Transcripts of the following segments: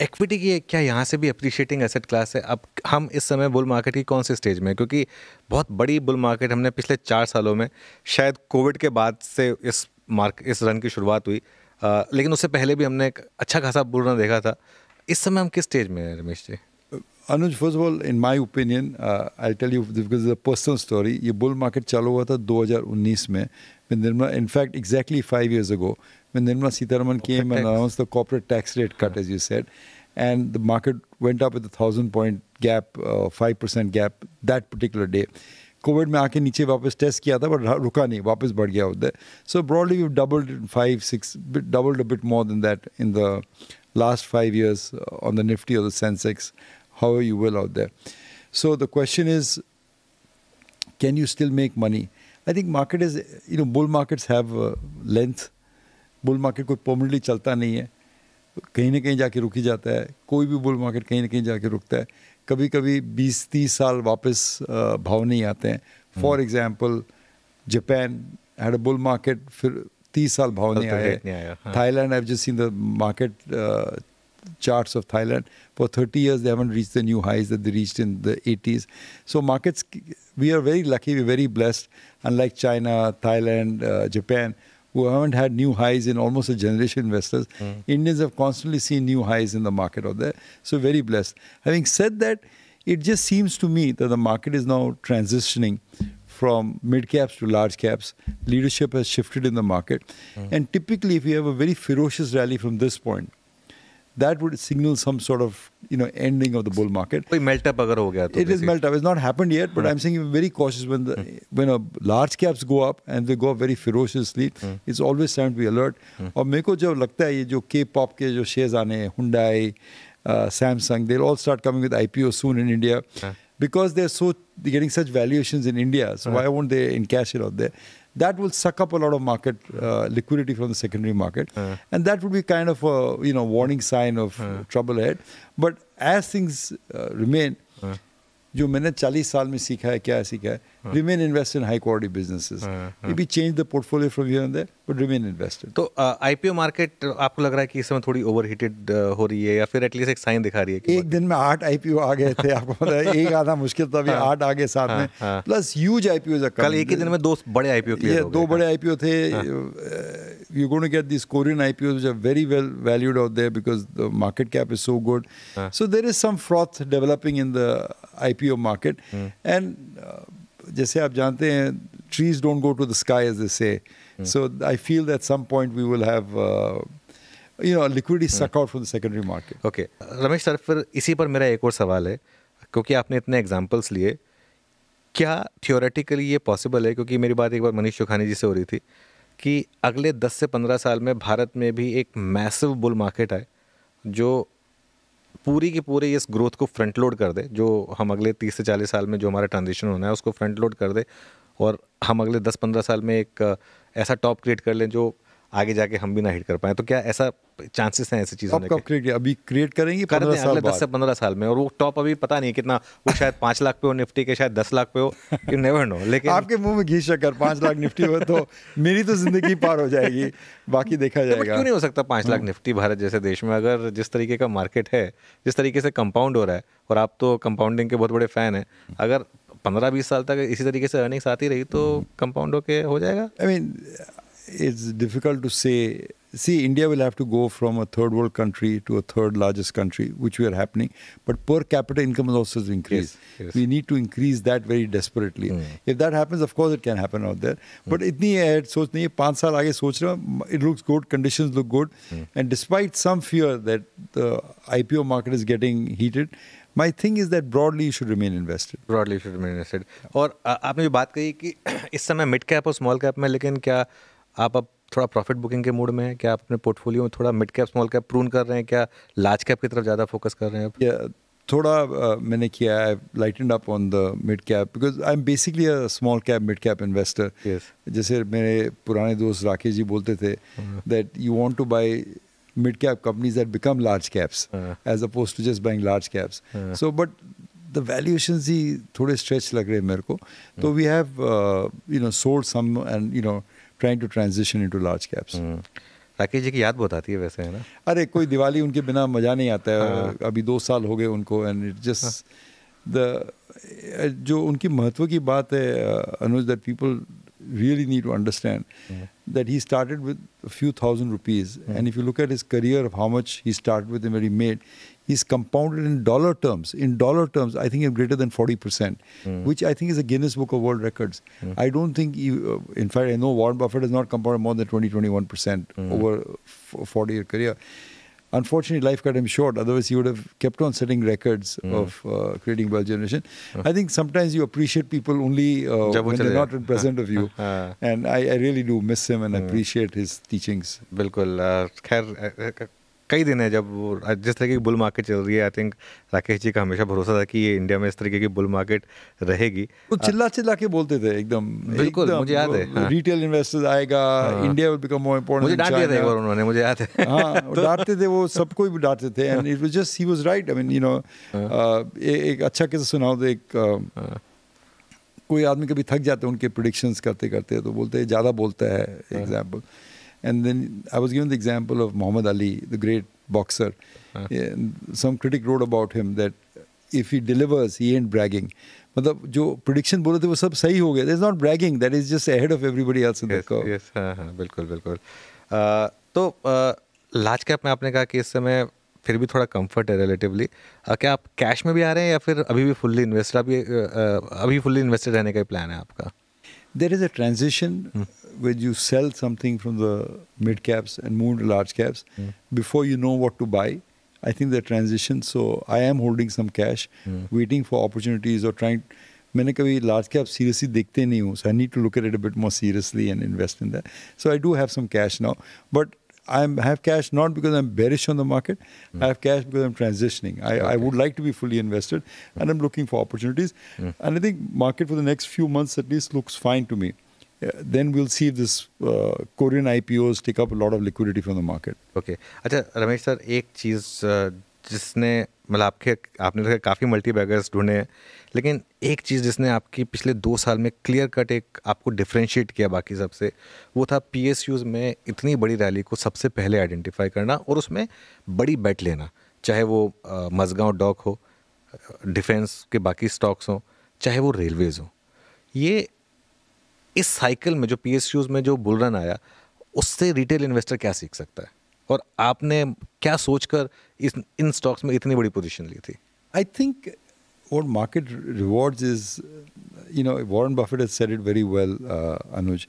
Equity की क्या यहाँ से भी अप्रिशिएटिंग एसेट क्लास है? अब हम इस समय बुल मार्केट की कौन से स्टेज में हैं? क्योंकि बहुत बड़ी बुल मार्केट हमने पिछले 4 सालों में, शायद कोविड के बाद से इस रन की शुरुआत हुई, लेकिन उससे पहले भी हमने एक अच्छा खासा बुल रन देखा था। इस समय हम किस स्टेज में हैं Ramesh ji? Anuj, first of all, in my opinion, I'll tell you because it's a personal story. ये bull market चालू हुआ था 2019 में. When Nirmala, in fact, exactly 5 years ago, when Nirmala Sitharaman came and announced the corporate tax rate cut, as you said, and the market went up with a 1,000-point gap, 5% gap that particular day. Covid में आके नीचे वापस test किया था but रुका नहीं, वापस बढ़ गया उधर. So broadly we doubled 5-6, doubled a bit more than that in the last 5 years on the Nifty or the Sensex, however you will out there. So the question is, can you still make money? I think market is, bull markets have length. Bull market कोई permanently चलता नहीं है, कहीं ना कहीं जाके रुक ही जाता है. कोई भी bull market कहीं ना कहीं जाके रुकता है. कभी कभी 20-30 साल वापस भाव नहीं आते हैं. For example, Japan had a bull market, फिर 30 साल भाव नहीं आया. Thailand, I've just seen the market charts of Thailand. For 30 years, they haven't reached the new highs that they reached in the 80s. So markets, we are very lucky, we're very blessed. Unlike China, Thailand, Japan, who haven't had new highs in almost a generation, investors. Indians have constantly seen new highs in the market out there. So very blessed. Having said that, it just seems to me that the market is now transitioning from mid caps to large caps. Leadership has shifted in the market. And typically, if you have a very ferocious rally from this point, that would signal some sort of, ending of the bull market. Melt up agar ho gaya to it is melt up. It's not happened yet, but I'm saying be very cautious when a large caps go up and they go up very ferociously. It's always time to be alert. और मेरे को जब लगता है ये जो K-pop के जो shares आने हैं, Hyundai, Samsung, they'll all start coming with IPO soon in India. Because they're getting such valuations in India, so why won't they encash it out there? That will suck up a lot of market liquidity from the secondary market, and that would be kind of a warning sign of trouble ahead. But as things remain, जो मैंने 40 साल में सीखा है, क्या सीखा है? Remain invested in high quality businesses. Maybe change the portfolio from here and there, but remain invested. तो IPO मार्केट आपको लग रहा है कि इस समय थोड़ी ओवरहीटेड हो रही है या फिर एटलीस्ट एक साइन दिखा रही है कि एक दिन में 8 IPO आ गए थे, आपको पता है, एक आधा मुश्किल था, अभी 8 आ गए साथ में, प्लस ह्यूज IPOs. कल एक ही दिन में 2 बड़े IPO क्लियर हो गए. 2 बड़े IPO थे. You're going to get these Korean IPOs which are very well valued out there because the market cap is so good. So there is some froth developing in the IPO market. And जैसे आप जानते हैं, trees don't go to the sky, as they say. So I feel that at some point we will have liquidity suck out from the secondary market. Okay. Ramesh sir, फिर इसी पर मेरा एक और सवाल है, क्योंकि आपने इतने एग्जांपल्स लिए, क्या थियोरेटिकली ये पॉसिबल है, क्योंकि मेरी बात एक बार मनीष चौखानी जी से हो रही थी, कि अगले 10 से 15 साल में भारत में भी एक मैसिव बुल मार्केट आए जो पूरी की पूरी इस ग्रोथ को फ्रंट लोड कर दे, जो हम अगले 30 से 40 साल में जो हमारा ट्रांजिशन होना है उसको फ्रंट लोड कर दे, और हम अगले 10-15 साल में एक ऐसा टॉप क्रिएट कर लें जो आगे जाके हम भी ना हिट कर पाए? तो क्या ऐसा चांसेस हैं ऐसी चीज़ों के? अभी क्रिएट करेंगे कर दें अगले 10 से 15 साल में, और वो टॉप अभी पता नहीं कितना, वो शायद 5 लाख पे हो निफ्टी के, शायद 10 लाख पे हो, यू नेवर नो. लेकिन आपके मुंह में घी शक्कर 5 लाख निफ्टी हो तो मेरी तो जिंदगी पार हो जाएगी, बाकी देखा जाएगा. क्यों नहीं हो सकता 5 लाख निफ्टी भारत जैसे देश में? अगर जिस तरीके का मार्केट है, जिस तरीके से कंपाउंड हो रहा है, और आप तो कंपाउंडिंग के बहुत बड़े फैन हैं, अगर 15-20 साल तक इसी तरीके से अर्निंग्स आती रही तो कंपाउंड होके हो जाएगा. I mean, it's difficult to say. See, India will have to go from a third world country to a third largest country, which we are happening. But per capita income is also increase. Yes. We need to increase that very desperately. If that happens, of course, it can happen out there. But itni ahead सोच नहीं है, 5 साल आगे सोच रहा हूँ, it looks good, conditions look good. And despite some fear that the IPO market is getting heated, my thing is that broadly you should remain invested. Broadly you should remain invested. और आपने जो बात कही कि इस समय mid cap और small cap में, लेकिन क्या आप अब थोड़ा प्रॉफिट बुकिंग के मूड में हैं? क्या आप अपने पोर्टफोलियो में थोड़ा mid cap small cap prune कर रहे हैं? क्या लार्ज कैप की तरफ ज़्यादा फोकस कर रहे हैं अब? थोड़ा मैंने किया है, lightened up on the mid cap because I am basically a small cap mid cap investor. जैसे मेरे पुराने दोस्त राकेश जी बोलते थे that you want to buy mid cap companies that become large caps as opposed to just buying large caps. So but the valuations ही थोड़े stretch लग रहे हैं मेरे को, तो we have sold some and trying to transition into large caps. Rakesh ji की याद बहुत आती है वैसे, है ना? अरे कोई दिवाली उनके बिना मज़ा नहीं आता है। अभी 2 साल हो गए उनको, एंड इट जस्ट द जो उनकी महत्व की बात है Anuj, that people really need to understand that he started with a few thousand rupees, and if you look at his career of how much he started with and what he made, he's compounded in dollar terms. In dollar terms, I think it's greater than 40%, which I think is a Guinness Book of World Records. I don't think, in fact, I know Warren Buffett has not compounded more than 20-21% over a 40-year career. Unfortunately, life cut him short. Otherwise, he would have kept on setting records of creating wealth generation. I think sometimes you appreciate people only when they're not present of you. And I really do miss him and appreciate his teachings. बिल्कुल। खैर कई दिन है जब वो जिस तरीके की बुल मार्केट चल रही है, आई थिंक राकेश जी का हमेशा भरोसा था कि ये इंडिया में इस तरीके की बुल मार्केट रहेगी। वो चिल्ला चिल्ला के बोलते थे एकदम, बिल्कुल मुझे याद है। रिटेल इन्वेस्टर्स आएगा, India will become more important. मुझे डांट दिया था एक बार उन्होंने, मुझे याद है। हाँ, डांटते थे वो, सबको भी डांटते थे, and it was just he was right. I mean you know, एक अच्छा किस्सा सुनाओ तो, एक कोई आदमी कभी थक जाते हैं उनके प्रेडिक्शंस करते करते, तो बोलते हैं ज़्यादा बोलता है, example. And then I was given the example of Muhammad Ali, the great boxer. Some critic wrote about him that if he delivers, he ain't bragging. मतलब जो prediction बोले थे वो सब सही हो गए. There's not bragging. That is just ahead of everybody else in the curve. Yes, हाँ, बिल्कुल बिल्कुल। तो लार्ज कैप में आपने कहा कि इस समय फिर भी थोड़ा कंफर्ट है रिलेटिवली। क्या आप कैश में भी आ रहे हैं या फिर अभी भी फुल्ली इन्वेस्टेड, अभी फुल्ली इन्वेस्टेड रहने का ही प्लान है आपका? There is a transition where you sell something from the mid caps and move to large caps before you know what to buy. I think the transition, so I am holding some cash, waiting for opportunities or trying. मैंने कभी large cap seriously देखते नहीं हूँ, so I need to look at it a bit more seriously and invest in that. So I do have some cash now, but I have cash not because I'm bearish on the market. I have cash because I'm transitioning. I would like to be fully invested, and I'm looking for opportunities. And I think market for the next few months at least looks fine to me. Then we'll see if this Korean IPOs take up a lot of liquidity from the market. Okay. अच्छा Ramesh sir, एक चीज़ जिसने मतलब आपने तो काफ़ी multi beggars ढूंढे हैं, लेकिन एक चीज़ जिसने आपकी पिछले 2 साल में क्लियर कट एक आपको डिफ्रेंशिएट किया बाकी सबसे, वो था PSUs में इतनी बड़ी रैली को सबसे पहले आइडेंटिफाई करना और उसमें बड़ी बेट लेना, चाहे वो मज़गांव डॉक हो, डिफेंस के बाकी स्टॉक्स हों, चाहे वो रेलवेज़ हो। ये इस साइकिल में जो PSUs में जो बुल रन आया, उससे रिटेल इन्वेस्टर क्या सीख सकता है, और आपने क्या सोचकर इन स्टॉक्स में इतनी बड़ी पोजीशन ली थी? I think what market rewards is, you know, Warren Buffett has said it very well, Anuj,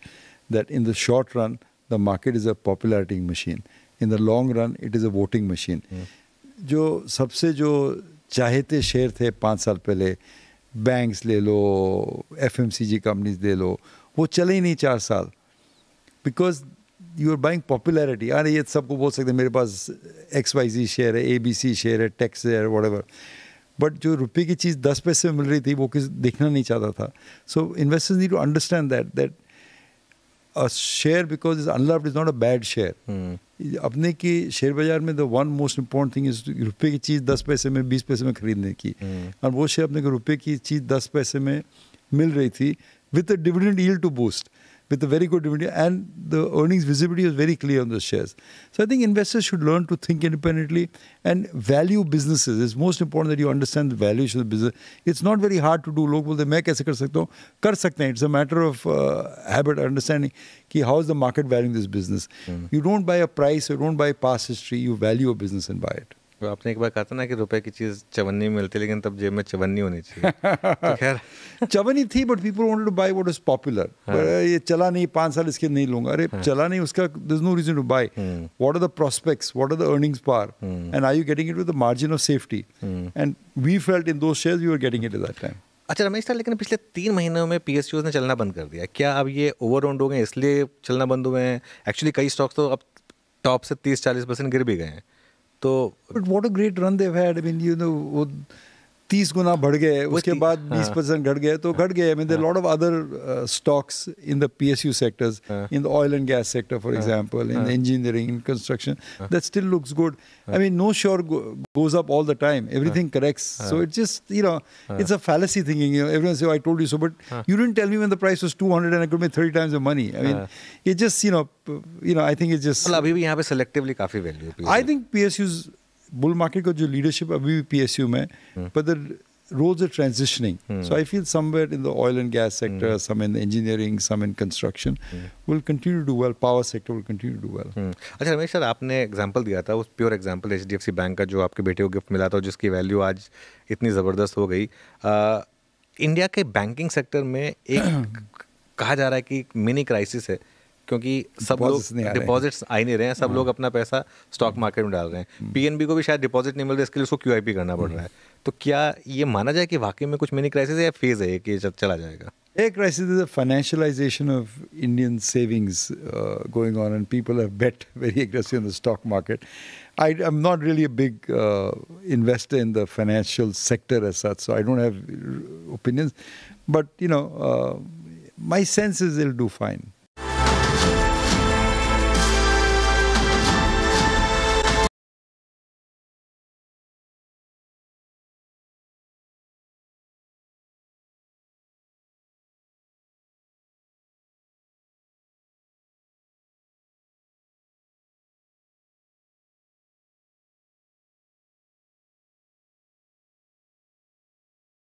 that in the short run, the market is a popularity machine. In the long run, it is a voting machine. जो सबसे जो चाहते share थे 5 साल पहले, banks ले लो, FMCG companies ले लो, वो चले ही नहीं 4 साल, because you are buying popularity. अरे ये सबको बोल सकते हैं मेरे पास XYZ शेयर है, ABC शेयर है, टेक्स शेयर, व्हाटएवर, बट जो रुपये की चीज़ 10 पैसे में मिल रही थी वो किसी देखना नहीं चाहता था। So investors need to understand that a share because is unloved is not a bad share. अपने की शेयर बाजार में the one most important thing is रुपये की चीज़ 10 पैसे में 20 पैसे में खरीदने की, और वो शेयर अपने को रुपये की चीज़ 10 पैसे में मिल रही थी with a dividend yield to boost, with a very good dividend, and the earnings visibility was very clear on those shares. So I think investors should learn to think independently and value businesses. It's most important that you understand the valuation of the business. It's not very hard to do. लोग बोलते हैं मैं कैसे कर सकता हूँ, कर सकते हैं. It's a matter of habit, understanding कि how is the market valuing this business. You don't buy a price, you don't buy past history, you value a business and buy it. आपने एक बार कहा था ना कि रुपए की चीज़ चवन्नी में मिलती है, लेकिन तब जेब में चवन्नी होनी चाहिए। तो खैर चवन्नी थी, but people wanted to buy what is popular. ये चला नहीं, 5 साल इसके नहीं लूंगा, अरे चला नहीं उसका, there is no reason to buy. What are the prospects, what are the earnings power, and are you getting it with the margin of safety, and we felt in those shares we were getting it at that time. अच्छा Ramesh sir, लेकिन पिछले 3 महीनों में PSUs ने चलना बंद कर दिया, क्या अब ये ओवर ओन्ड हो गए इसलिए चलना बंद हुए हैं? एक्चुअली कई स्टॉक्स तो अब टॉप से 30-40% गिर भी गए हैं। तो but what a great run they have had. I mean you know, वो 30 गुना बढ़ गए, उसके ती- बाद 20% घट गए, तो घट गए. I mean, there are a lot of other stocks in the PSU sectors, in the oil and gas sector, for example, in engineering, in construction, that still looks good. I mean, no sure goes up all the time. Everything corrects. So it's just, it's a fallacy thinking. Everyone says, oh, I told you so, but you didn't tell me when the price was 200 and I could make 30 times the money. I mean, it just, I think it's just... मतलब अभी भी यहाँ पे selectively काफी value है I think PSU's bull market का जो leadership अभी भी PSU में, but the roles are transitioning. So I feel somewhere in the oil and gas sector, some in engineering, some in construction, will continue to do well. Power sector will continue to do well. अच्छा Ramesh sir, आपने example दिया था, उस pure example HDFC bank का जो आपके बेटे को गिफ्ट मिला था, जिसकी वैल्यू आज इतनी ज़बरदस्त हो गई. इंडिया के बैंकिंग सेक्टर में एक कहा जा रहा है कि मिनी क्राइसिस है, क्योंकि सब लोग डिपॉजिट्स आ ही नहीं रहे हैं, सब लोग अपना पैसा स्टॉक मार्केट में डाल रहे हैं. पीएनबी को भी शायद डिपॉजिट नहीं मिल रहा, इसके लिए उसको QIP करना पड़ रहा है. तो क्या ये माना जाए कि वाकई में कुछ मिनी क्राइसिस है या फेज है कि चला जाएगा? A crisis is a financialization of Indian savings going on, and people have bet very aggressively on the stock market. I'm not really a big investor in the financial sector as such, so I don't have opinions. But, my sense is they'll do fine.